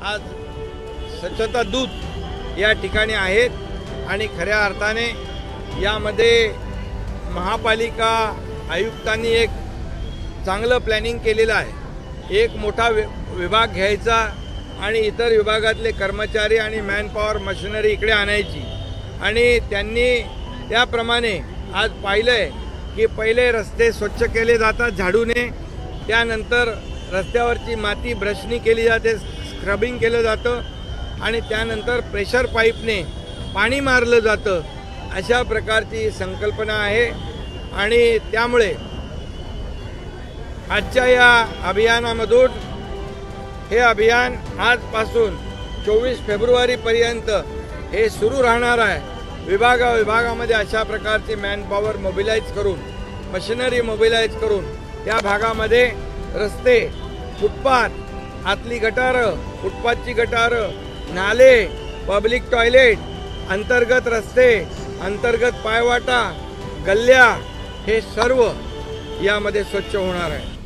आज स्वच्छता दूत या ठिकाणी आहेत आणि खऱ्या अर्थाने यामध्ये महापालिका आयुक्तांनी एक चांगलं प्लॅनिंग केलेलं आहे। एक मोठा विभाग घ्यायचा आणि इतर विभागातले कर्मचारी आणि मॅनपॉवर मशिनरी इकडे आणायची आणि त्यांनी त्याप्रमाणे आज पाहिलंय की पहिले रस्ते स्वच्छ केले जातात झाडूने, त्यानंतर रस्त्यावरची माती ब्रशनी केली जाते, स्क्रबिंग केलं जातं आणि त्यानंतर प्रेशर पाईपने पाणी मारलं जातं। अशा प्रकारची संकल्पना आहे आणि त्यामुळे आजच्या या अभियानामधून हे अभियान आजपासून 24 फेब्रुवारीपर्यंत हे सुरू राहणार आहे। विभागामध्ये अशा प्रकारची मॅनपॉवर मोबिलाइज करून, मशिनरी मोबिलाइज करून त्या भागामध्ये रस्ते, फुटपाथ, आतली गटारं, फुटपाथची गटारं, नाले, पब्लिक टॉयलेट, अंतर्गत रस्ते, अंतर्गत पायवाटा, गल्ल्या हे सर्व यामध्ये स्वच्छ होणार आहे।